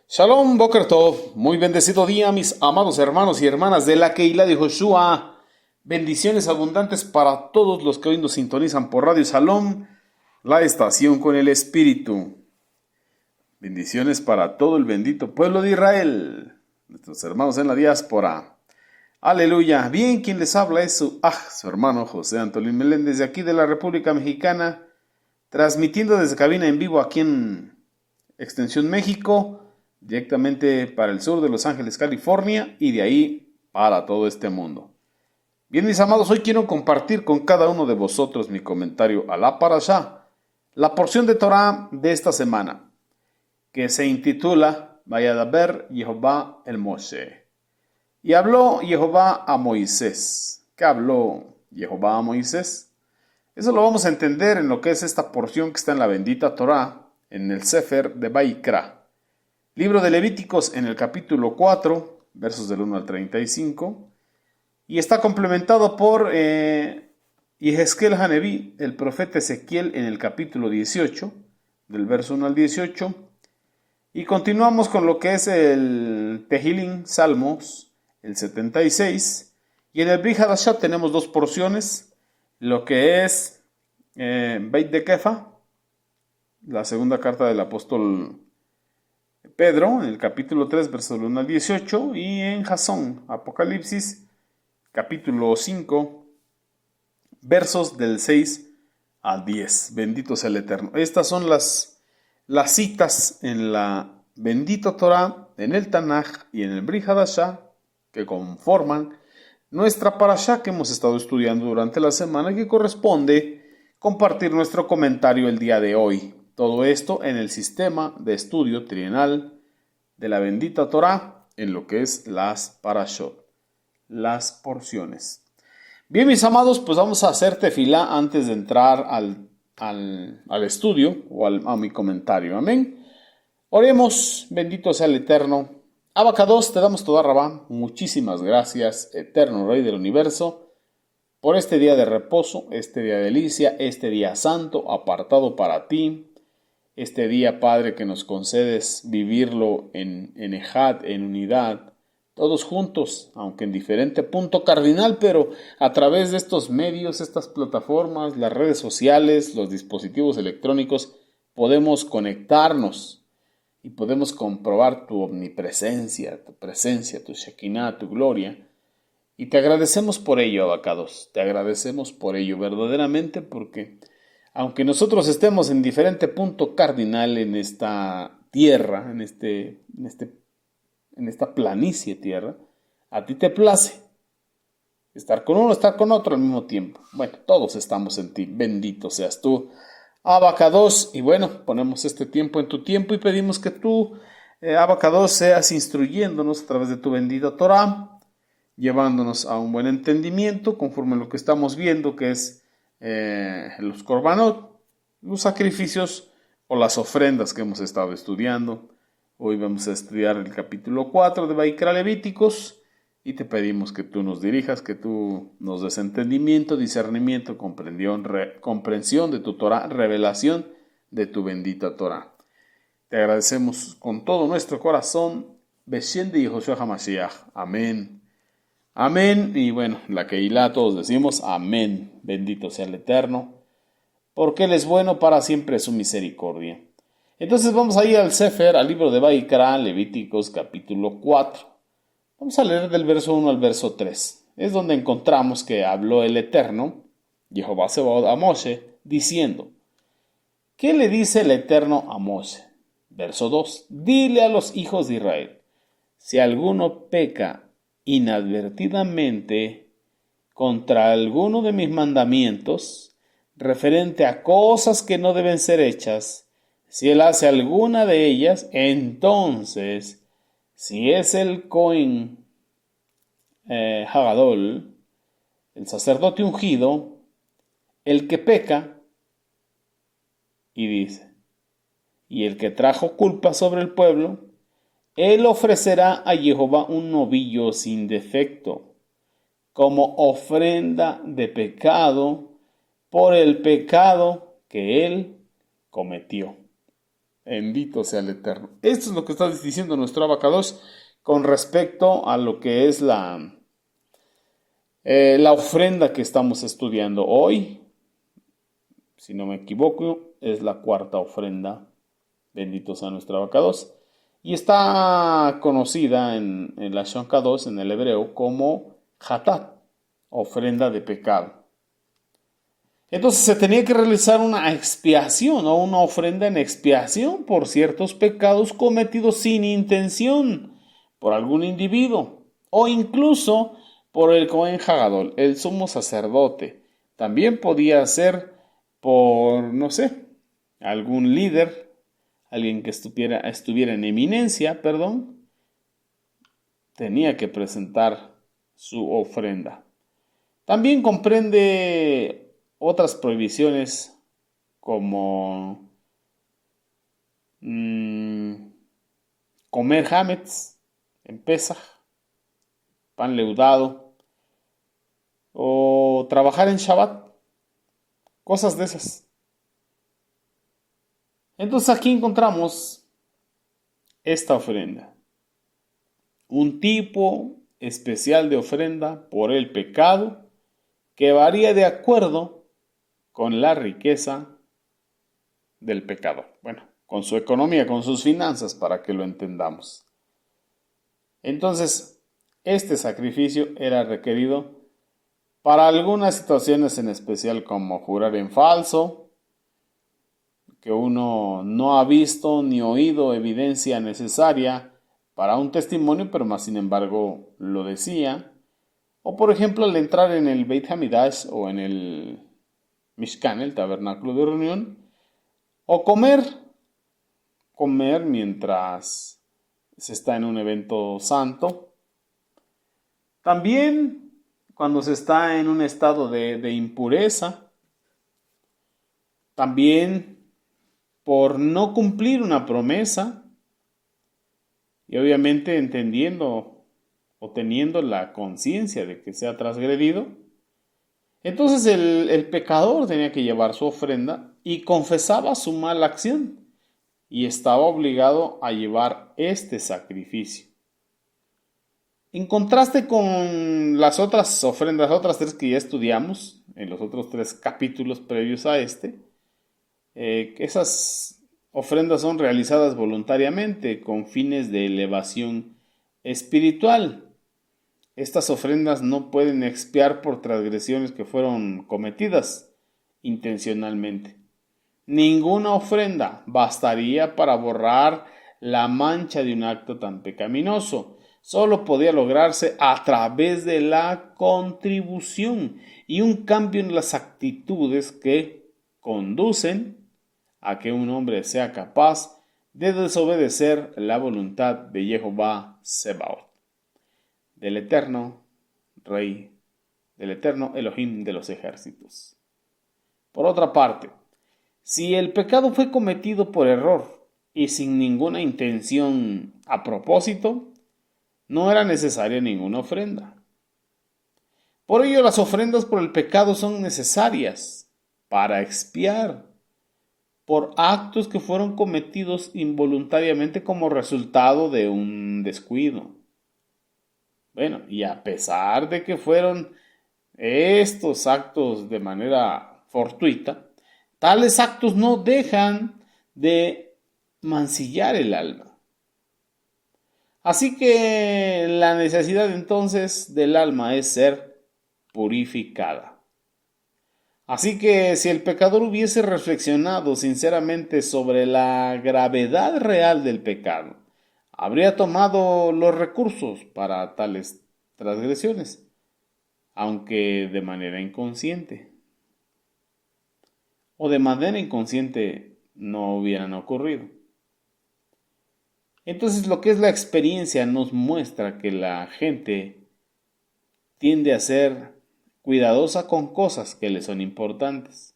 Shalom, Boker Tov. Muy bendecido día, mis amados hermanos y hermanas de la Keilah de Joshua. Bendiciones abundantes para todos los que hoy nos sintonizan por Radio Shalom, la estación con el Espíritu. Bendiciones para todo el bendito pueblo de Israel, nuestros hermanos en la diáspora. Aleluya. Bien, quien les habla es su hermano José Antolín Melén, desde aquí de la República Mexicana, transmitiendo desde cabina en vivo aquí en Extensión México, directamente para el sur de Los Ángeles, California, y de ahí para todo este mundo. Bien, mis amados, hoy quiero compartir con cada uno de vosotros mi comentario a la Parashá, la porción de Torah de esta semana, que se intitula Vayadaber Jehová el Moshe. Y habló Jehová a Moisés. ¿Qué habló Jehová a Moisés? Eso lo vamos a entender en lo que es esta porción que está en la bendita Torah, en el Sefer de Vaikra. Libro de Levíticos en el capítulo 4, versos del 1 al 35, y está complementado por Yehezkel Haneví, el profeta Ezequiel, en el capítulo 18, del verso 1 al 18, y continuamos con lo que es el Tehillim, Salmos, el 76, y en el Brit Hadashah tenemos dos porciones, lo que es Beit de Kefa, la segunda carta del apóstol Pedro, en el capítulo 3, versos 1 al 18, y en Jasón, Apocalipsis, capítulo 5, versos del 6 al 10. Bendito sea el Eterno. Estas son las citas en la bendita Torah, en el Tanaj y en el Brit Hadashah, que conforman nuestra parashá que hemos estado estudiando durante la semana, que corresponde compartir nuestro comentario el día de hoy. Todo esto en el sistema de estudio trienal de la bendita Torah, en lo que es las parashot, las porciones. Bien, mis amados, pues vamos a hacer tefilá antes de entrar al estudio o a mi comentario. Amén. Oremos, bendito sea el Eterno. Abacados, te damos toda Rabá. Muchísimas gracias, Eterno Rey del Universo, por este día de reposo, este día de delicia, este día santo, apartado para ti. Este día, Padre, que nos concedes vivirlo en Ejad, en unidad, todos juntos, aunque en diferente punto cardinal, pero a través de estos medios, estas plataformas, las redes sociales, los dispositivos electrónicos, podemos conectarnos y podemos comprobar tu omnipresencia, tu presencia, tu Shekinah, tu gloria. Y te agradecemos por ello, Abacados, te agradecemos por ello verdaderamente, porque aunque nosotros estemos en diferente punto cardinal en esta tierra, en esta planicie tierra, a ti te place estar con uno, estar con otro al mismo tiempo. Bueno, todos estamos en ti, bendito seas tú, Abacados. Y bueno, ponemos este tiempo en tu tiempo y pedimos que tú, Abacados, seas instruyéndonos a través de tu bendita Torah, llevándonos a un buen entendimiento conforme a lo que estamos viendo, que es los korbanot, los sacrificios o las ofrendas que hemos estado estudiando. Hoy vamos a estudiar el capítulo 4 de Vaikra Levíticos y te pedimos que tú nos dirijas, que tú nos des entendimiento, discernimiento, comprensión de tu Torah, revelación de tu bendita Torah. Te agradecemos con todo nuestro corazón. Beshem de Yehoshua HaMashiach. Amén. Amén. Y bueno, la Keilah todos decimos amén. Bendito sea el Eterno, porque Él es bueno, para siempre su misericordia. Entonces vamos a ir al Sefer, al libro de Vaikra, Levíticos, capítulo 4. Vamos a leer del verso 1 al verso 3. Es donde encontramos que habló el Eterno, Jehová Sebaot, a Moshe, diciendo: ¿qué le dice el Eterno a Moshe? Verso 2. Dile a los hijos de Israel: si alguno peca inadvertidamente contra alguno de mis mandamientos, referente a cosas que no deben ser hechas, si él hace alguna de ellas, entonces, si es el Cohen Hagadol, el sacerdote ungido, el que peca, y dice, y el que trajo culpa sobre el pueblo, él ofrecerá a Jehová un novillo sin defecto, como ofrenda de pecado por el pecado que él cometió. Bendito sea el Eterno. Esto es lo que está diciendo nuestro abacados con respecto a lo que es la ofrenda que estamos estudiando hoy. Si no me equivoco, es la cuarta ofrenda. Bendito sea nuestro abacados. Y está conocida en la Shon Kadosh, en el hebreo, como Hatat, ofrenda de pecado. Entonces se tenía que realizar una expiación o una ofrenda en expiación por ciertos pecados cometidos sin intención por algún individuo o incluso por el Cohen Hagadol, el sumo sacerdote. También podía ser por, no sé, algún líder, alguien que estuviera en eminencia, tenía que presentar su ofrenda. También comprende otras prohibiciones como comer hametz en Pesaj, pan leudado, o trabajar en Shabbat, cosas de esas. Entonces aquí encontramos esta ofrenda, un tipo especial de ofrenda por el pecado que varía de acuerdo con la riqueza del pecador. Bueno, con su economía, con sus finanzas, para que lo entendamos. Entonces, este sacrificio era requerido para algunas situaciones en especial, como jurar en falso, que uno no ha visto ni oído evidencia necesaria para un testimonio, pero más sin embargo lo decía. O por ejemplo, al entrar en el Beit Hamidash o en el Mishkan, el tabernáculo de reunión, o comer mientras se está en un evento santo. También cuando se está en un estado de impureza. También por no cumplir una promesa. Y obviamente entendiendo o teniendo la conciencia de que se ha transgredido. Entonces el pecador tenía que llevar su ofrenda y confesaba su mala acción y estaba obligado a llevar este sacrificio. En contraste con las otras ofrendas, otras tres que ya estudiamos en los otros 3 capítulos previos a esas ofrendas son realizadas voluntariamente con fines de elevación espiritual. Estas ofrendas no pueden expiar por transgresiones que fueron cometidas intencionalmente. Ninguna ofrenda bastaría para borrar la mancha de un acto tan pecaminoso. Solo podía lograrse a través de la contribución y un cambio en las actitudes que conducen a que un hombre sea capaz de desobedecer la voluntad de Jehová Sebaot, del eterno Rey, del eterno Elohim de los ejércitos. Por otra parte, si el pecado fue cometido por error y sin ninguna intención a propósito, no era necesaria ninguna ofrenda. Por ello, las ofrendas por el pecado son necesarias para expiar por actos que fueron cometidos involuntariamente como resultado de un descuido. Bueno, y a pesar de que fueron estos actos de manera fortuita, tales actos no dejan de mancillar el alma. Así que la necesidad entonces del alma es ser purificada. Así que si el pecador hubiese reflexionado sinceramente sobre la gravedad real del pecado, habría tomado los recursos para tales transgresiones, aunque de manera inconsciente. O de manera inconsciente no hubieran ocurrido. Entonces lo que es la experiencia nos muestra que la gente tiende a ser cuidadosa con cosas que le son importantes.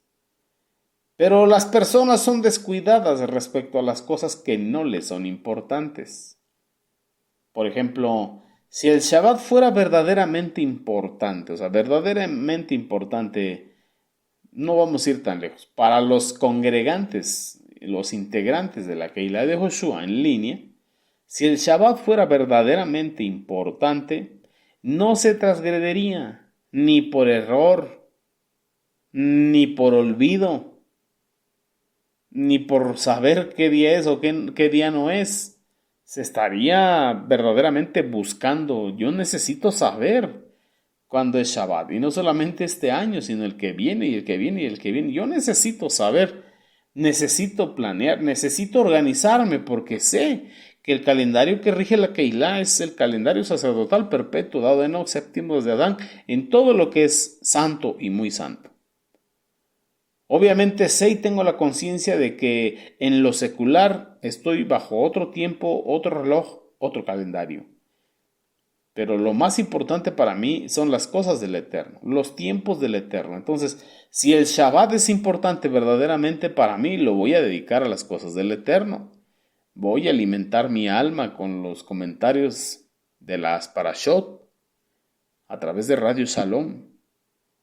Pero las personas son descuidadas respecto a las cosas que no les son importantes. Por ejemplo, si el Shabbat fuera verdaderamente importante, no vamos a ir tan lejos. Para los congregantes los integrantes de la Keilah de Joshua en línea, si el Shabbat fuera verdaderamente importante, no se transgrediría ni por error, ni por olvido, ni por saber qué día es o qué día no es. Se estaría verdaderamente buscando. Yo necesito saber cuándo es Shabbat. Y no solamente este año, sino el que viene y el que viene y el que viene. Yo necesito saber, necesito planear, necesito organizarme porque sé que el calendario que rige la Keilah es el calendario sacerdotal perpetuo dado en los séptimos de Adán en todo lo que es santo y muy santo. Obviamente sé y tengo la conciencia de que en lo secular estoy bajo otro tiempo, otro reloj, otro calendario. Pero lo más importante para mí son las cosas del Eterno, los tiempos del Eterno. Entonces, si el Shabbat es importante verdaderamente para mí, lo voy a dedicar a las cosas del Eterno. Voy a alimentar mi alma con los comentarios de las Parashot a través de Radio Shalom.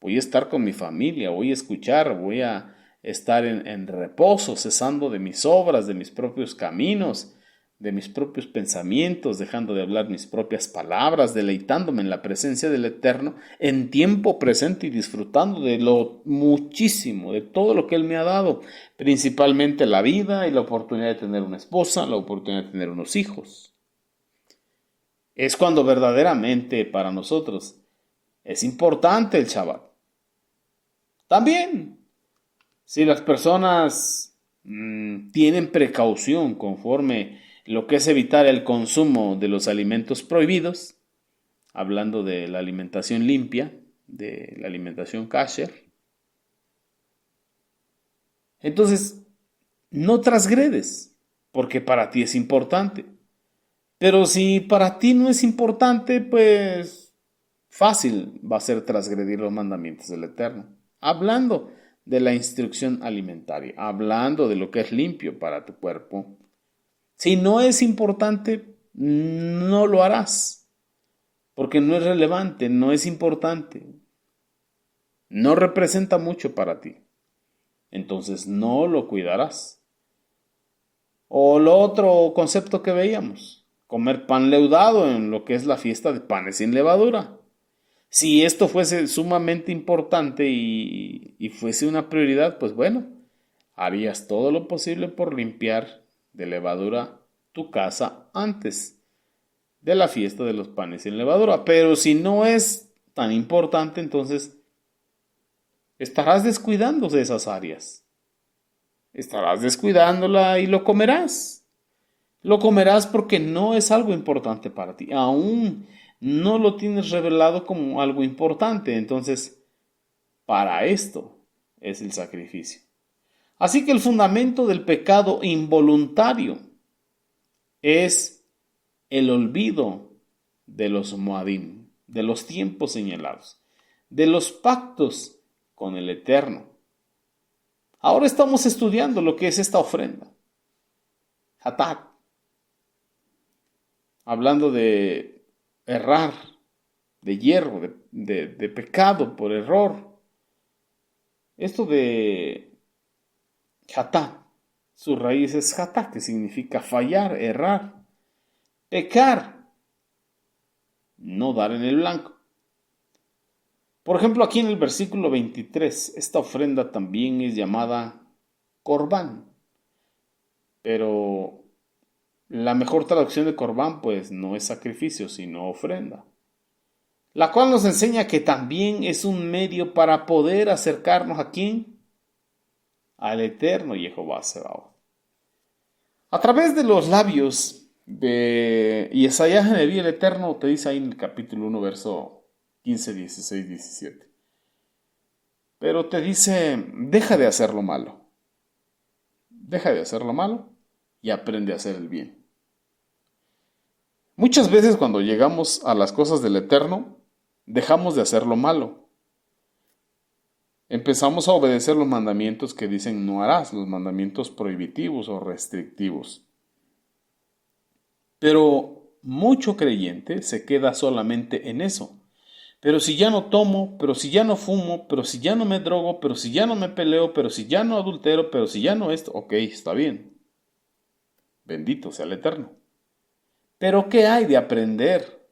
Voy a estar con mi familia, voy a escuchar, voy a estar en reposo, cesando de mis obras, de mis propios caminos, de mis propios pensamientos, dejando de hablar mis propias palabras, deleitándome en la presencia del Eterno en tiempo presente y disfrutando de lo muchísimo, de todo lo que Él me ha dado, principalmente la vida y la oportunidad de tener una esposa, la oportunidad de tener unos hijos. Es cuando verdaderamente para nosotros es importante el Shabbat. También, si las personas tienen precaución conforme lo que es evitar el consumo de los alimentos prohibidos, hablando de la alimentación limpia, de la alimentación kasher, entonces no transgredes, porque para ti es importante. Pero si para ti no es importante, pues fácil va a ser transgredir los mandamientos del Eterno. Hablando de la instrucción alimentaria, hablando de lo que es limpio para tu cuerpo. Si no es importante, no lo harás, porque no es relevante, no es importante, no representa mucho para ti. Entonces no lo cuidarás. O lo otro concepto que veíamos, comer pan leudado en lo que es la fiesta de panes sin levadura. Si esto fuese sumamente importante y fuese una prioridad, pues bueno, harías todo lo posible por limpiar de levadura tu casa antes de la fiesta de los panes sin levadura. Pero si no es tan importante, entonces estarás descuidando de esas áreas. Estarás descuidándola y lo comerás. Lo comerás porque no es algo importante para ti. Aún no lo tienes revelado como algo importante. Entonces, para esto es el sacrificio. Así que el fundamento del pecado involuntario es el olvido de los Moadim, de los tiempos señalados, de los pactos con el Eterno. Ahora estamos estudiando lo que es esta ofrenda. Hatat. Hablando de errar, de hierro, de pecado por error. Esto de Hatá, su raíz es Hatá, que significa fallar, errar, pecar, no dar en el blanco. Por ejemplo, aquí en el versículo 23, esta ofrenda también es llamada Corbán, pero la mejor traducción de Corbán pues no es sacrificio, sino ofrenda, la cual nos enseña que también es un medio para poder acercarnos ¿a quién? Al eterno Jehová Sebaot. A través de los labios de Isaías Neví, el Eterno te dice ahí en el capítulo 1, verso 15, 16, 17. Pero te dice, deja de hacer lo malo. Deja de hacer lo malo y aprende a hacer el bien. Muchas veces cuando llegamos a las cosas del Eterno, dejamos de hacer lo malo. Empezamos a obedecer los mandamientos que dicen no harás, los mandamientos prohibitivos o restrictivos. Pero mucho creyente se queda solamente en eso. pero si ya no tomo, pero si ya no fumo, pero si ya no me drogo, pero si ya no me peleo, pero si ya no adultero, pero si ya no esto, ok, está bien. Bendito sea el Eterno. Pero ¿qué hay de aprender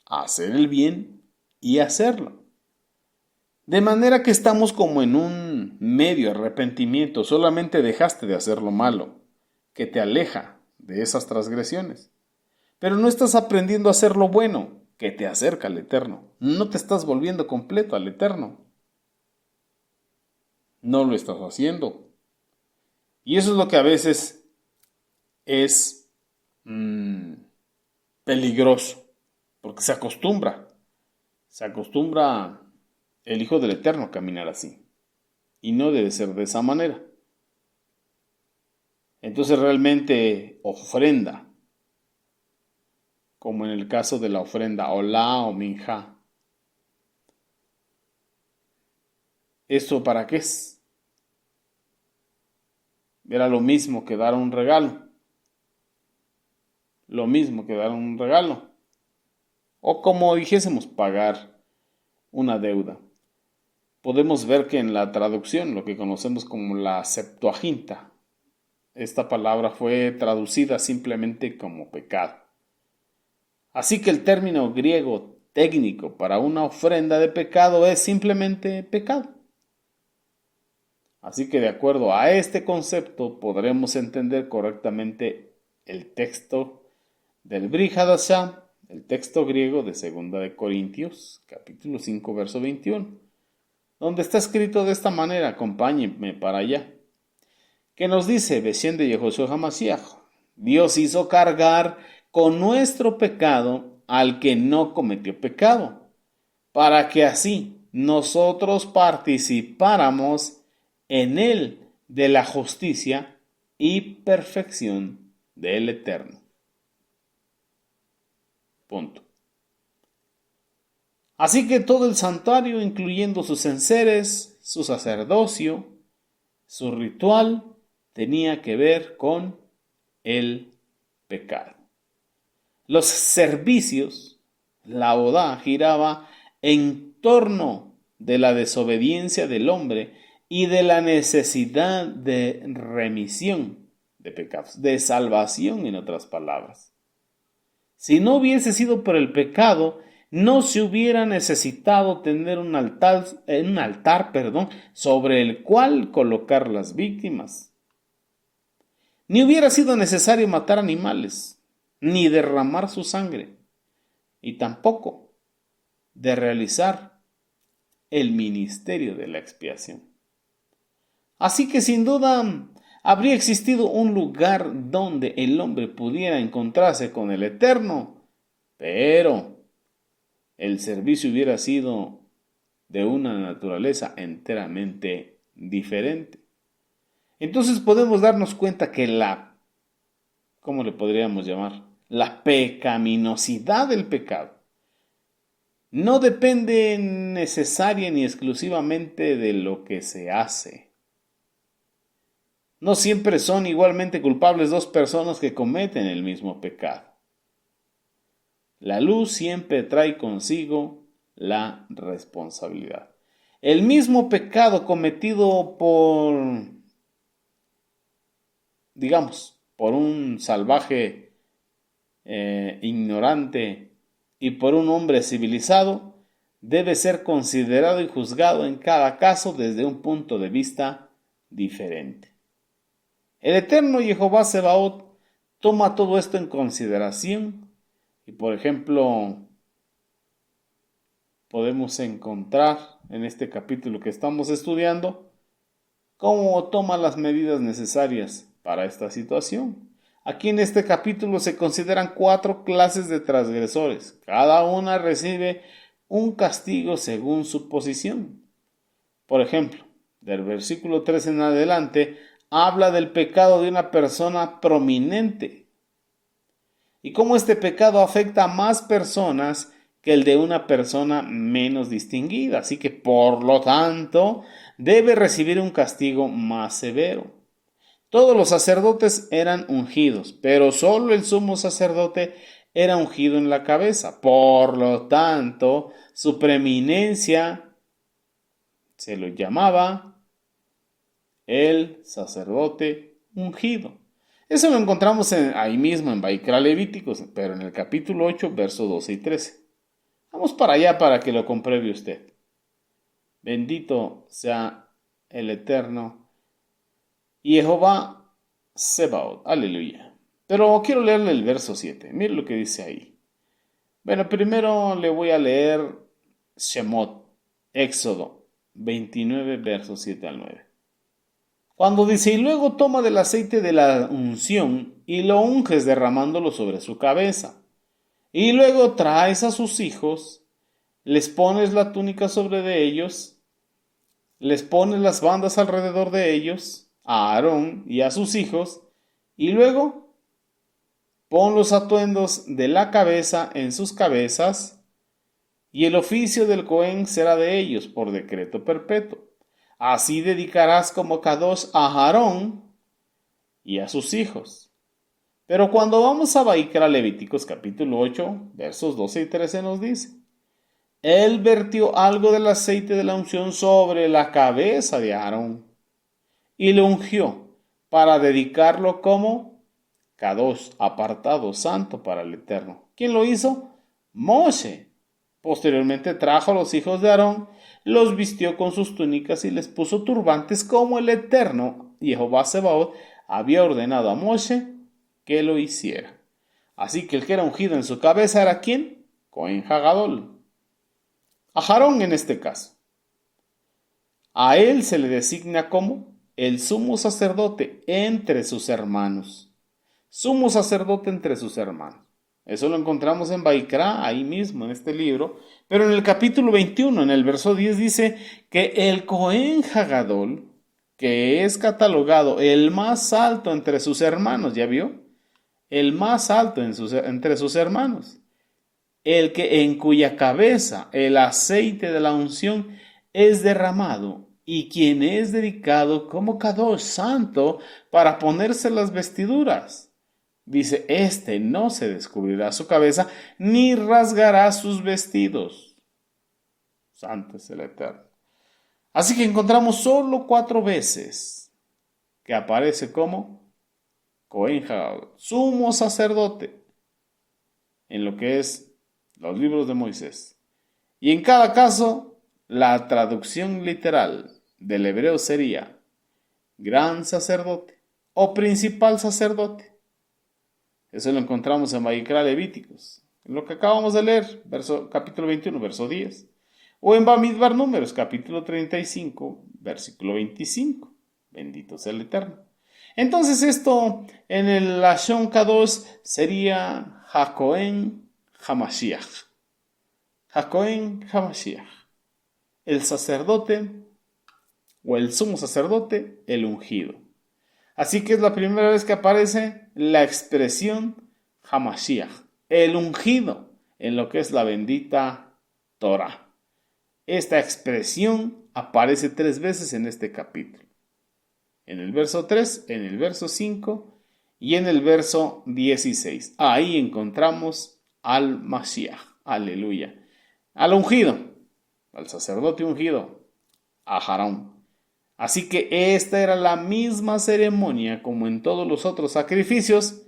a hacer el bien y hacerlo? De manera que estamos como en un medio arrepentimiento, solamente dejaste de hacer lo malo, que te aleja de esas transgresiones. Pero no estás aprendiendo a hacer lo bueno, que te acerca al Eterno. No te estás volviendo completo al Eterno. No lo estás haciendo. Y eso es lo que a veces es peligroso, porque se acostumbra el Hijo del Eterno a caminar así. Y no debe ser de esa manera. Entonces realmente ofrenda, como en el caso de la ofrenda Olá o Minjá. ¿Esto para qué es? Era lo mismo que dar un regalo. Lo mismo que dar un regalo. O como dijésemos, pagar una deuda. Podemos ver que en la traducción, lo que conocemos como la Septuaginta, esta palabra fue traducida simplemente como pecado. Así que el término griego técnico para una ofrenda de pecado es simplemente pecado. Así que de acuerdo a este concepto podremos entender correctamente el texto del Brit Hadashah, el texto griego de 2 de Corintios, capítulo 5, verso 21, donde está escrito de esta manera, acompáñenme para allá, que nos dice, Beshem de Yehoshua HaMashiach, Dios hizo cargar con nuestro pecado al que no cometió pecado, para que así nosotros participáramos en él de la justicia y perfección del Eterno. Punto. Así que todo el santuario, incluyendo sus enseres, su sacerdocio, su ritual, tenía que ver con el pecado. Los servicios, la odá, giraba en torno de la desobediencia del hombre y de la necesidad de remisión de pecados, de salvación en otras palabras. Si no hubiese sido por el pecado, no se hubiera necesitado tener un altar, sobre el cual colocar las víctimas. Ni hubiera sido necesario matar animales, ni derramar su sangre, y tampoco de realizar el ministerio de la expiación. Así que sin duda habría existido un lugar donde el hombre pudiera encontrarse con el Eterno, pero el servicio hubiera sido de una naturaleza enteramente diferente. Entonces podemos darnos cuenta que ¿cómo le podríamos llamar? La pecaminosidad del pecado no depende necesaria ni exclusivamente de lo que se hace. No siempre son igualmente culpables dos personas que cometen el mismo pecado. La luz siempre trae consigo la responsabilidad. El mismo pecado cometido por un salvaje ignorante y por un hombre civilizado, debe ser considerado y juzgado en cada caso desde un punto de vista diferente. El eterno Jehová Sebaot toma todo esto en consideración y, por ejemplo, podemos encontrar en este capítulo que estamos estudiando cómo toma las medidas necesarias para esta situación. Aquí en este capítulo se consideran 4 clases de transgresores. Cada una recibe un castigo según su posición. Por ejemplo, del versículo 3 en adelante, habla del pecado de una persona prominente y cómo este pecado afecta a más personas que el de una persona menos distinguida. Así que, por lo tanto, debe recibir un castigo más severo. Todos los sacerdotes eran ungidos, pero solo el sumo sacerdote era ungido en la cabeza. Por lo tanto, su preeminencia se lo llamaba el sacerdote ungido. Eso lo encontramos ahí mismo en Vaikra Levíticos, pero en el capítulo 8, versos 12 y 13. Vamos para allá para que lo compruebe usted. Bendito sea el Eterno y Jehová Sebaot. Aleluya. Pero quiero leerle el verso 7. Mire lo que dice ahí. Bueno, primero le voy a leer Shemot, Éxodo 29, versos 7 al 9. Cuando dice, y luego toma del aceite de la unción y lo unges derramándolo sobre su cabeza. Y luego traes a sus hijos, les pones la túnica sobre de ellos, les pones las bandas alrededor de ellos, a Aarón y a sus hijos, y luego pon los atuendos de la cabeza en sus cabezas, y el oficio del Cohen será de ellos por decreto perpetuo. Así dedicarás como Kadosh a Aarón y a sus hijos. Pero cuando vamos a Vaikra Levíticos capítulo 8, versos 12 y 13 nos dice, él vertió algo del aceite de la unción sobre la cabeza de Aarón y lo ungió para dedicarlo como Kadosh, apartado, santo para el Eterno. ¿Quién lo hizo? Moshe. Posteriormente trajo a los hijos de Aarón, los vistió con sus túnicas y les puso turbantes como el Eterno, Jehová Sebaot, había ordenado a Moshe que lo hiciera. Así que el que era ungido en su cabeza era ¿quién? Cohen Hagadol. A Aarón en este caso. A él se le designa como el sumo sacerdote entre sus hermanos. Sumo sacerdote entre sus hermanos. Eso lo encontramos en Vaikra, ahí mismo, en este libro. Pero en el capítulo 21, en el verso 10, dice que el Cohen Hagadol, que es catalogado el más alto entre sus hermanos, ¿ya vio? El más alto entre sus hermanos. El que en cuya cabeza el aceite de la unción es derramado y quien es dedicado como Kadosh santo para ponerse las vestiduras. Dice, este no se descubrirá su cabeza, ni rasgará sus vestidos. Santo es el Eterno. Así que encontramos solo 4 veces que aparece como Cohen Hagadol, sumo sacerdote, en lo que es los libros de Moisés. Y en cada caso, la traducción literal del hebreo sería gran sacerdote o principal sacerdote. Eso lo encontramos en Vaikra Levíticos, en lo que acabamos de leer, capítulo 21, verso 10. O en Bamidbar Números, capítulo 35, versículo 25. Bendito sea el Eterno. Entonces esto en el Lashon Kadosh sería Hakohen Hamashiach. Hakohen Hamashiach. El sacerdote o el sumo sacerdote, el ungido. Así que es la primera vez que aparece la expresión Hamashiach, el ungido, en lo que es la bendita Torah. Esta expresión aparece 3 veces en este capítulo. En el verso 3, en el verso 5 y en el verso 16. Ahí encontramos al Mashiach, aleluya, al ungido, al sacerdote ungido, a Aarón. Así que esta era la misma ceremonia como en todos los otros sacrificios,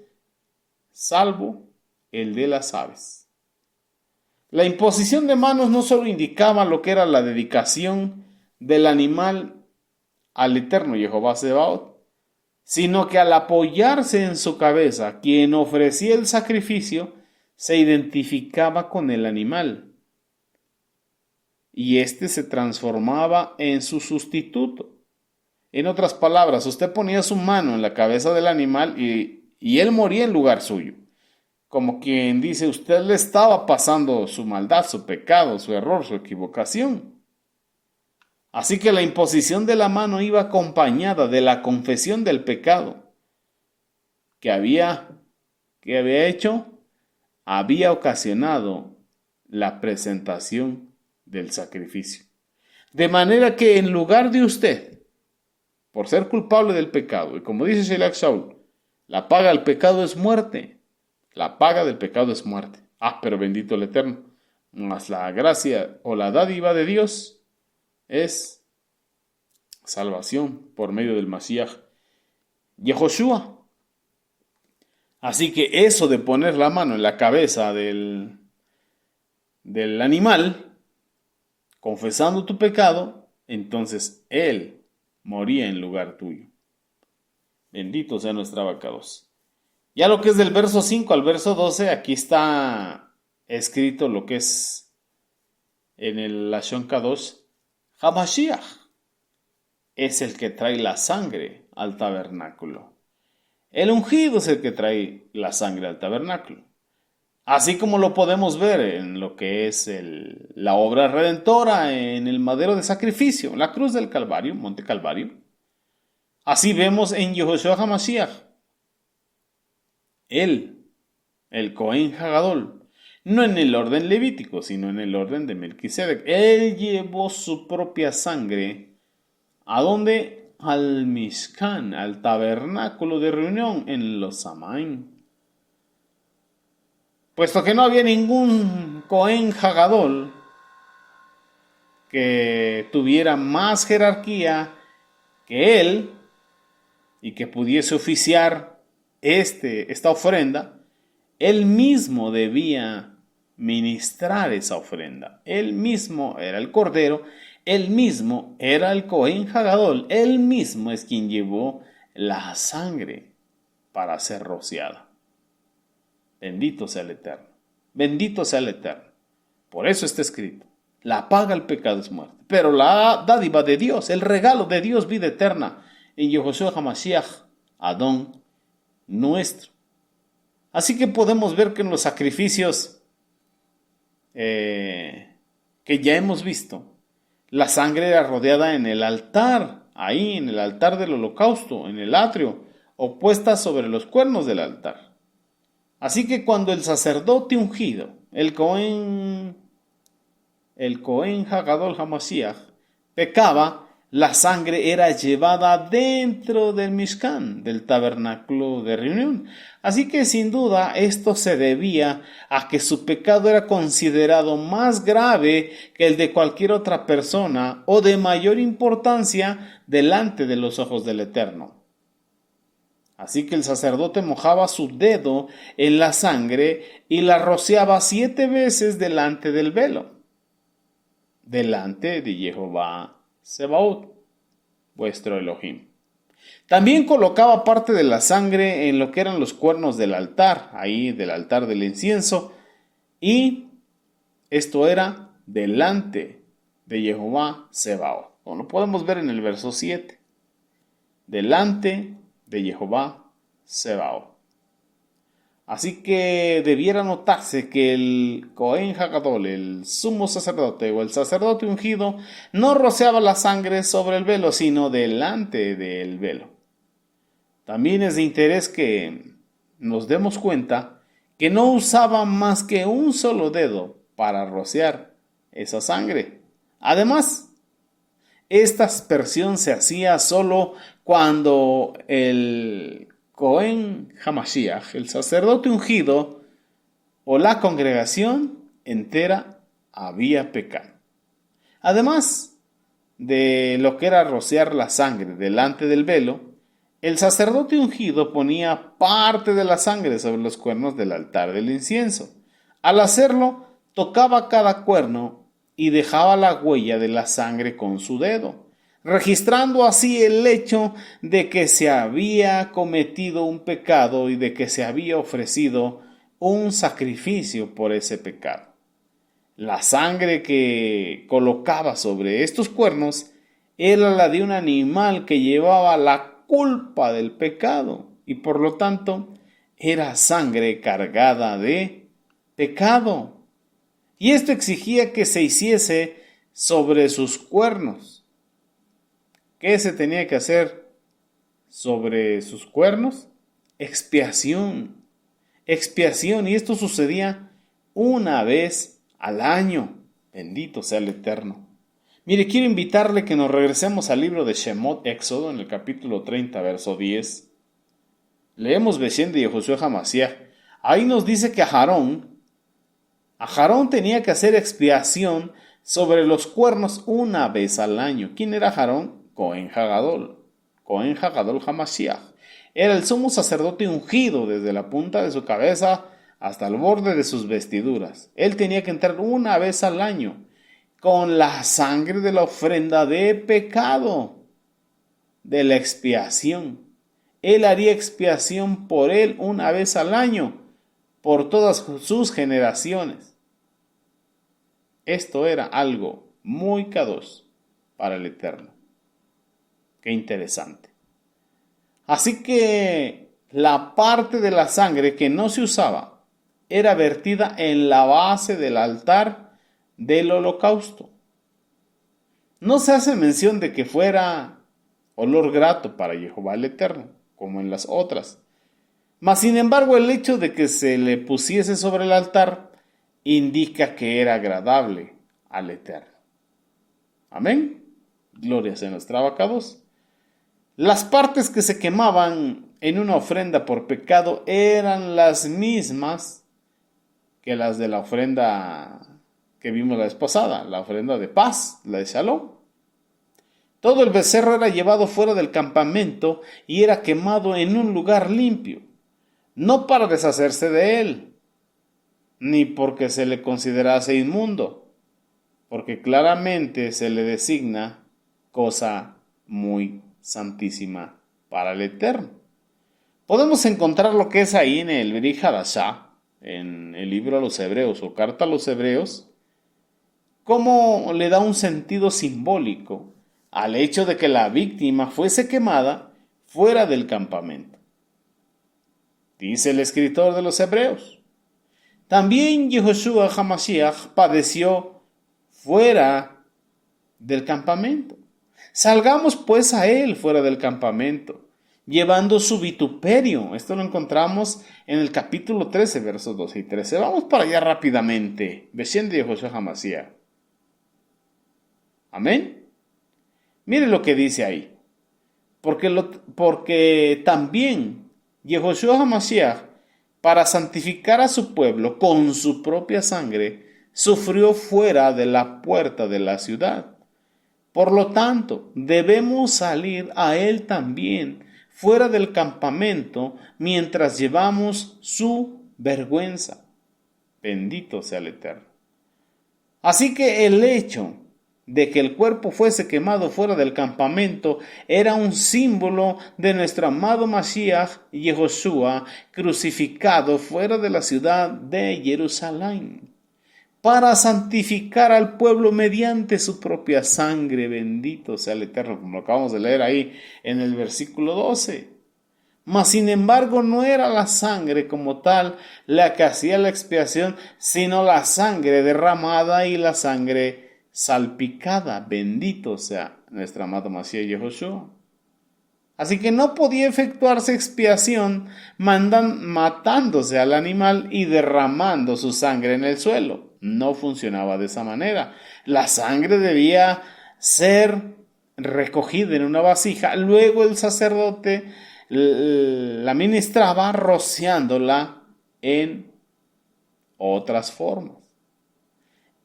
salvo el de las aves. La imposición de manos no solo indicaba lo que era la dedicación del animal al Eterno Jehová Sebaot, sino que al apoyarse en su cabeza, quien ofrecía el sacrificio se identificaba con el animal, y éste se transformaba en su sustituto. En otras palabras, usted ponía su mano en la cabeza del animal y él moría en lugar suyo. Como quien dice, usted le estaba pasando su maldad, su pecado, su error, su equivocación. Así que la imposición de la mano iba acompañada de la confesión del pecado que había hecho, había ocasionado la presentación del sacrificio. De manera que en lugar de usted, por ser culpable del pecado, y como dice Shelach Shaul, la paga del pecado es muerte, La paga del pecado es muerte. Pero bendito el Eterno. Mas la gracia o la dádiva de Dios es salvación por medio del Mashiach Yehoshua. Así que eso de poner la mano en la cabeza del animal, confesando tu pecado, entonces él moría en lugar tuyo. Bendito sea nuestra abacados. Ya lo que es del verso 5 al verso 12, aquí está escrito lo que es en el Lashon Kadosh, Hamashiach es el que trae la sangre al tabernáculo. El ungido es el que trae la sangre al tabernáculo. Así como lo podemos ver en lo que es la obra redentora en el madero de sacrificio, la cruz del Calvario, Monte Calvario. Así vemos en Yehoshua HaMashiach. Él, el Cohen Hagadol, no en el orden levítico, sino en el orden de Melquisedec. Él llevó su propia sangre. ¿A dónde? Al Mishkan, al tabernáculo de reunión en los Samaim. Puesto que no había ningún Cohen Hagadol que tuviera más jerarquía que él y que pudiese oficiar esta ofrenda, él mismo debía ministrar esa ofrenda. Él mismo era el cordero, él mismo era el Cohen Hagadol, él mismo es quien llevó la sangre para ser rociada. Bendito sea el Eterno, bendito sea el Eterno. Por eso está escrito, la paga del pecado es muerte, pero la dádiva de Dios, el regalo de Dios, vida eterna, en Yehoshua HaMashiach, Adón nuestro. Así que podemos ver que en los sacrificios que ya hemos visto, la sangre era rodeada en el altar, ahí en el altar del holocausto, en el atrio, o puesta sobre los cuernos del altar. Así que cuando el sacerdote ungido, el Cohen Hagadol HaMashiach, pecaba, la sangre era llevada dentro del Mishkan, del tabernáculo de reunión. Así que sin duda esto se debía a que su pecado era considerado más grave que el de cualquier otra persona o de mayor importancia delante de los ojos del Eterno. Así que el sacerdote mojaba su dedo en la sangre y la rociaba 7 veces delante del velo, delante de Jehová Sebaot, vuestro Elohim. También colocaba parte de la sangre en lo que eran los cuernos del altar, ahí del altar del incienso, y esto era delante de Jehová Sebaot. Como lo podemos ver en el verso 7, delante de Jehová Sebaot. Así que debiera notarse que el Cohen Hagadol, el sumo sacerdote o el sacerdote ungido, no rociaba la sangre sobre el velo, sino delante del velo. También es de interés que nos demos cuenta que no usaba más que un solo dedo para rociar esa sangre. Además, esta aspersión se hacía solo cuando el Cohen HaMashiach, el sacerdote ungido, o la congregación entera había pecado. Además de lo que era rociar la sangre delante del velo, el sacerdote ungido ponía parte de la sangre sobre los cuernos del altar del incienso. Al hacerlo, tocaba cada cuerno y dejaba la huella de la sangre con su dedo, registrando así el hecho de que se había cometido un pecado y de que se había ofrecido un sacrificio por ese pecado. La sangre que colocaba sobre estos cuernos era la de un animal que llevaba la culpa del pecado y por lo tanto era sangre cargada de pecado. Y esto exigía que se hiciese sobre sus cuernos. ¿Qué se tenía que hacer sobre sus cuernos? Expiación. Expiación. Y esto sucedía una vez al año. Bendito sea el Eterno. Mire, quiero invitarle que nos regresemos al libro de Shemot, Éxodo, en el capítulo 30, verso 10. Leemos Beshem de Yehoshua HaMashiach. Ahí nos dice que Aarón tenía que hacer expiación sobre los cuernos una vez al año. ¿Quién era Aarón? Cohen Hagadol Hamashiach. Era el sumo sacerdote ungido desde la punta de su cabeza hasta el borde de sus vestiduras. Él tenía que entrar una vez al año con la sangre de la ofrenda de pecado, de la expiación. Él haría expiación por él una vez al año, por todas sus generaciones. Esto era algo muy kadosh para el Eterno. Qué interesante. Así que la parte de la sangre que no se usaba era vertida en la base del altar del holocausto. No se hace mención de que fuera olor grato para Jehová el Eterno, como en las otras. Mas sin embargo, el hecho de que se le pusiese sobre el altar indica que era agradable al Eterno. Amén. Gloria sea nuestra abacados. Las partes que se quemaban en una ofrenda por pecado eran las mismas que las de la ofrenda que vimos la vez pasada, la ofrenda de paz, la de Shalom. Todo el becerro era llevado fuera del campamento y era quemado en un lugar limpio, no para deshacerse de él, ni porque se le considerase inmundo, porque claramente se le designa cosa muy santísima para el Eterno. Podemos encontrar lo que es ahí en el Brit Hadashah, en el libro a los Hebreos o carta a los Hebreos, cómo le da un sentido simbólico al hecho de que la víctima fuese quemada fuera del campamento. Dice el escritor de los Hebreos: también Yehoshua HaMashiach padeció fuera del campamento. Salgamos pues a él fuera del campamento, llevando su vituperio. Esto lo encontramos en el capítulo 13, versos 12 y 13. Vamos para allá rápidamente. Beshem de Yehoshua HaMashiach. Amén. Mire lo que dice ahí. Porque también Yehoshua HaMashiach, para santificar a su pueblo con su propia sangre, sufrió fuera de la puerta de la ciudad. Por lo tanto, debemos salir a él también fuera del campamento mientras llevamos su vergüenza. Bendito sea el Eterno. Así que el hecho de que el cuerpo fuese quemado fuera del campamento era un símbolo de nuestro amado Mashiach Yehoshua crucificado fuera de la ciudad de Jerusalén, para santificar al pueblo mediante su propia sangre. Bendito sea el Eterno, como lo acabamos de leer ahí en el versículo 12. Mas sin embargo no era la sangre como tal la que hacía la expiación, sino la sangre derramada y la sangre salpicada. Bendito sea nuestro amado Mashiach Yehoshua. Así que no podía efectuarse expiación matándose al animal y derramando su sangre en el suelo. No funcionaba de esa manera. La sangre debía ser recogida en una vasija. Luego el sacerdote la ministraba rociándola en otras formas.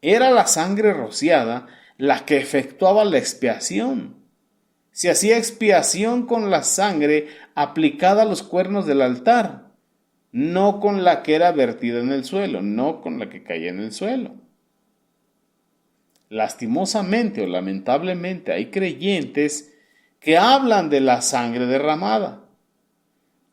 Era la sangre rociada la que efectuaba la expiación. Se hacía expiación con la sangre aplicada a los cuernos del altar, no con la que era vertida en el suelo, no con la que caía en el suelo. Lastimosamente o lamentablemente hay creyentes que hablan de la sangre derramada,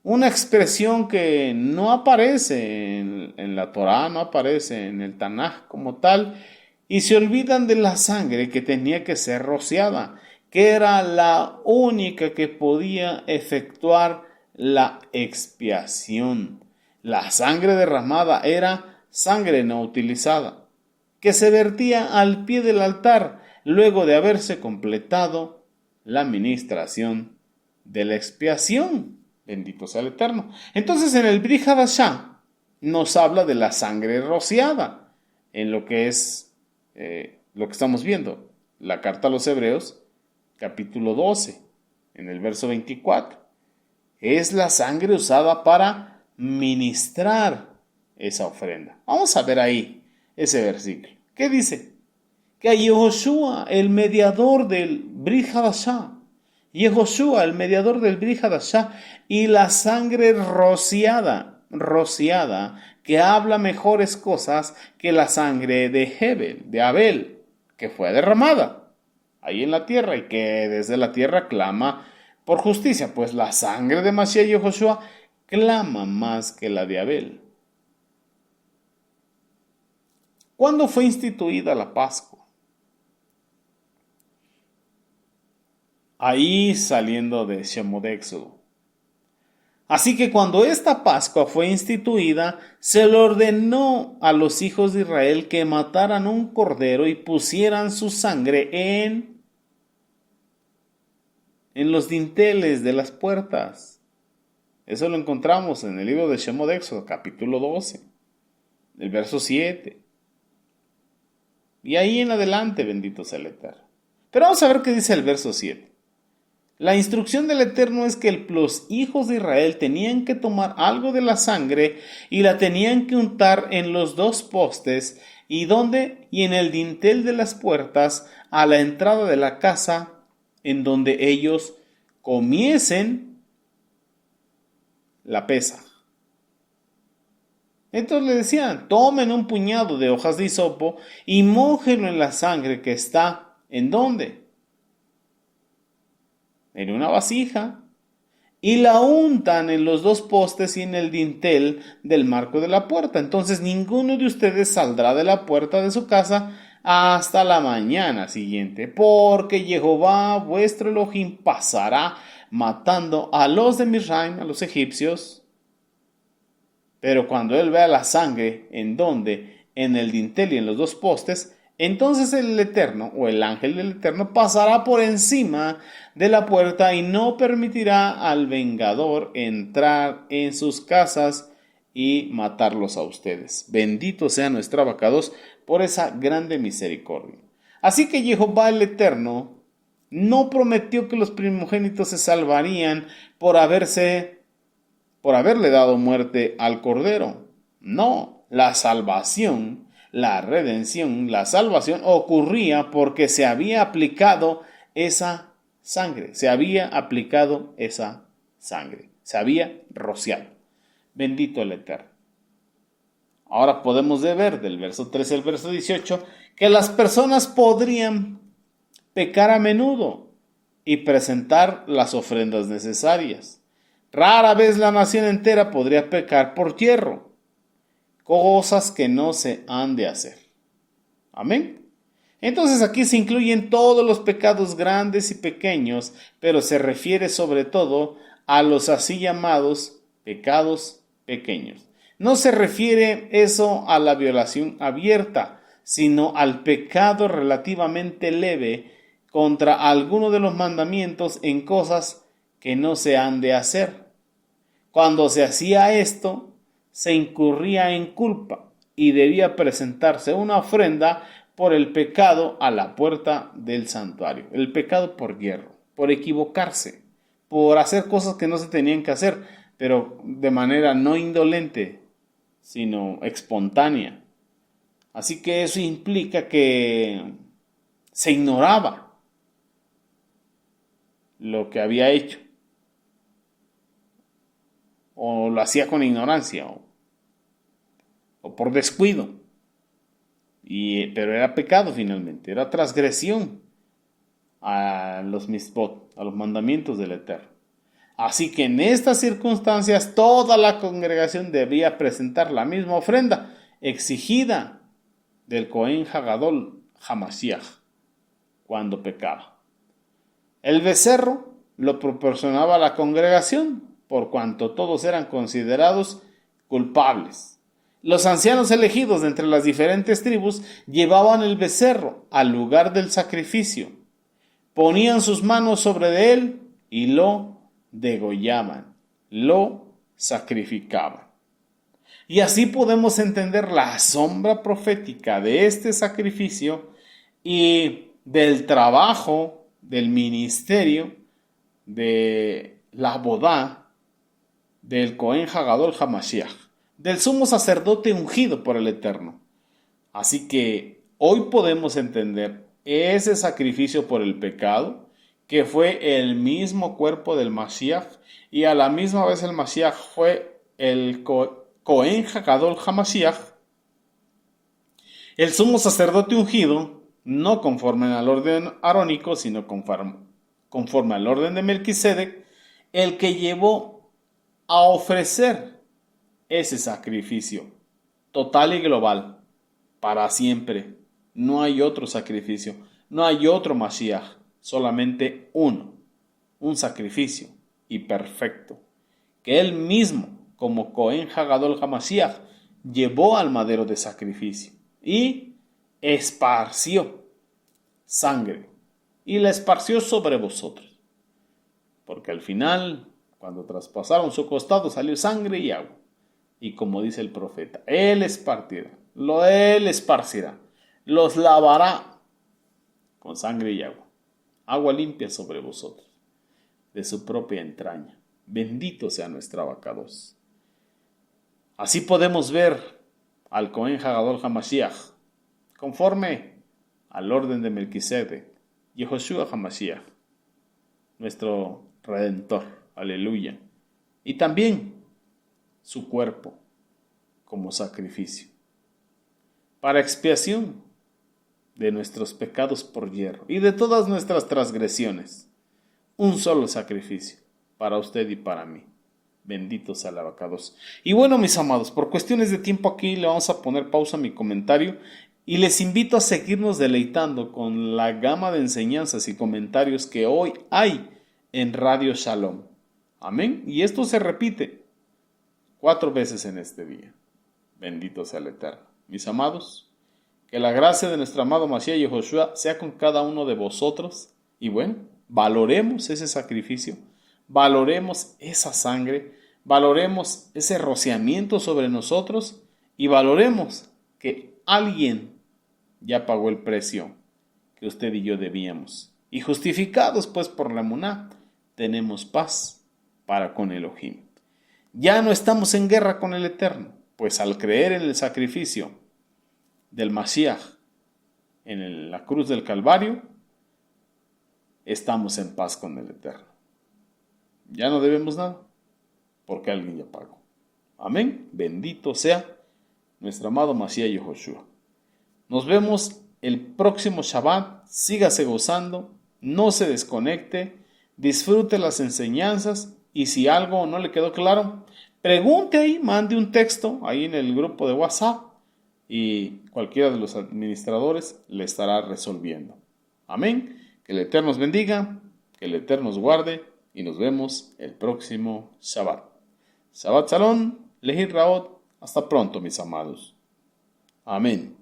una expresión que no aparece en la Torá, no aparece en el Tanaj como tal, y se olvidan de la sangre que tenía que ser rociada, que era la única que podía efectuar la expiación. La sangre derramada era sangre no utilizada, que se vertía al pie del altar luego de haberse completado la ministración de la expiación. Bendito sea el Eterno. Entonces en el Brit Hadashah nos habla de la sangre rociada, en lo que es lo que estamos viendo, la carta a los Hebreos, capítulo 12, en el verso 24. Es la sangre usada para ministrar esa ofrenda. Vamos a ver ahí ese versículo. ¿Qué dice? Que a Yehoshua, el mediador del Brit Hadashah, Yehoshua, el mediador del Brit Hadashah, y la sangre rociada, que habla mejores cosas que la sangre de Abel, que fue derramada ahí en la tierra y que desde la tierra clama por justicia, pues la sangre de Mashiach y Yehoshua clama más que la de Abel. ¿Cuándo fue instituida la Pascua? Ahí saliendo de Shemot Éxodo. Así que cuando esta Pascua fue instituida, se le ordenó a los hijos de Israel que mataran un cordero y pusieran su sangre en los dinteles de las puertas. Eso lo encontramos en el libro de Shemot Éxodo, capítulo 12, el verso 7. Y ahí en adelante, bendito sea el Eterno. Pero vamos a ver qué dice el verso 7. La instrucción del Eterno es que los hijos de Israel tenían que tomar algo de la sangre y la tenían que untar en los dos postes y en el dintel de las puertas a la entrada de la casa en donde ellos comiesen la pesa. Entonces le decían, tomen un puñado de hojas de hisopo y mójenlo en la sangre que está, ¿en dónde? En una vasija, y la untan en los dos postes y en el dintel del marco de la puerta. Entonces ninguno de ustedes saldrá de la puerta de su casa hasta la mañana siguiente, porque Jehová vuestro Elohim pasará matando a los de Misraim, a los egipcios. Pero cuando él vea la sangre, ¿en dónde? En el dintel y en los dos postes, entonces el Eterno o el ángel del Eterno pasará por encima de la puerta y no permitirá al vengador entrar en sus casas y matarlos a ustedes. Bendito sea nuestro Abacados por esa grande misericordia. Así que Jehová el Eterno no prometió que los primogénitos se salvarían por haberle dado muerte al cordero. No, la salvación ocurría porque se había aplicado esa sangre, se había rociado. Bendito el Eterno. Ahora podemos ver del verso 13 al verso 18 que las personas podrían pecar a menudo y presentar las ofrendas necesarias. Rara vez la nación entera podría pecar por hierro, cosas que no se han de hacer. Amén. Entonces aquí se incluyen todos los pecados grandes y pequeños, pero se refiere sobre todo a los así llamados pecados pequeños. No se refiere eso a la violación abierta, sino al pecado relativamente leve contra alguno de los mandamientos en cosas que no se han de hacer. Cuando se hacía esto, se incurría en culpa y debía presentarse una ofrenda por el pecado a la puerta del santuario. El pecado por hierro, por equivocarse, por hacer cosas que no se tenían que hacer, pero de manera no indolente, sino espontánea. Así que eso implica que se ignoraba lo que había hecho, o lo hacía con ignorancia, o por descuido. Pero era pecado finalmente, era transgresión a los mitzvot, a los mandamientos del Eterno. Así que en estas circunstancias toda la congregación debía presentar la misma ofrenda exigida del Cohen Hagadol Hamashiach cuando pecaba. El becerro lo proporcionaba a la congregación por cuanto todos eran considerados culpables. Los ancianos elegidos de entre las diferentes tribus llevaban el becerro al lugar del sacrificio, ponían sus manos sobre él y lo degollaban, lo sacrificaban. Y así podemos entender la sombra profética de este sacrificio y del trabajo, del ministerio, de la bodá del Cohen Hagadol Hamashiach. del sumo sacerdote ungido por el Eterno. Así que hoy podemos entender ese sacrificio por el pecado, que fue el mismo cuerpo del Mashiach, y a la misma vez el Mashiach fue el Cohen Hagadol HaMashiach, el sumo sacerdote ungido, no conforme al orden arónico, sino conforme al orden de Melquisedec, el que llevó a ofrecer ese sacrificio total y global para siempre. No hay otro sacrificio, no hay otro Mashiach, solamente uno, un sacrificio y perfecto, que él mismo, como Cohen Hagadol HaMashiach, llevó al madero de sacrificio y esparció sangre, y la esparció sobre vosotros, porque al final, cuando traspasaron su costado, salió sangre y agua, y como dice el profeta, él esparcirá, los lavará con sangre y agua limpia sobre vosotros, de su propia entraña. Bendito sea nuestra abacados. Así podemos ver al Cohen Hagadol HaMashiach, conforme al orden de Melquisedec, Yehoshua HaMashiach, nuestro Redentor, aleluya, y también su cuerpo como sacrificio, para expiación de nuestros pecados por hierro y de todas nuestras transgresiones. Un solo sacrificio para usted y para mí. Bendito sea el abacados. Y bueno, mis amados, por cuestiones de tiempo aquí le vamos a poner pausa a mi comentario y les invito a seguirnos deleitando con la gama de enseñanzas y comentarios que hoy hay en Radio Shalom. Amén. Y esto se repite 4 veces en este día. Bendito sea el Eterno. Mis amados, que la gracia de nuestro amado Mashiach Yehoshua sea con cada uno de vosotros. Y bueno, valoremos ese sacrificio, valoremos esa sangre, valoremos ese rociamiento sobre nosotros y valoremos que alguien ya pagó el precio que usted y yo debíamos. Y justificados pues por la emuná, tenemos paz para con Elohim. Ya no estamos en guerra con el Eterno, pues al creer en el sacrificio del Mashiach en la cruz del Calvario, estamos en paz con el Eterno. Ya no debemos nada, porque alguien ya pagó. Amén. Bendito sea nuestro amado Mashiach Yehoshua. Nos vemos el próximo Shabbat. Sígase gozando, no se desconecte, disfrute las enseñanzas y si algo no le quedó claro, pregunte ahí, mande un texto ahí en el grupo de WhatsApp y cualquiera de los administradores le estará resolviendo. Amén. Que el Eterno nos bendiga, que el Eterno nos guarde y nos vemos el próximo Shabbat. Shabbat Shalom, Lehit Raot. Hasta pronto, mis amados. Amén.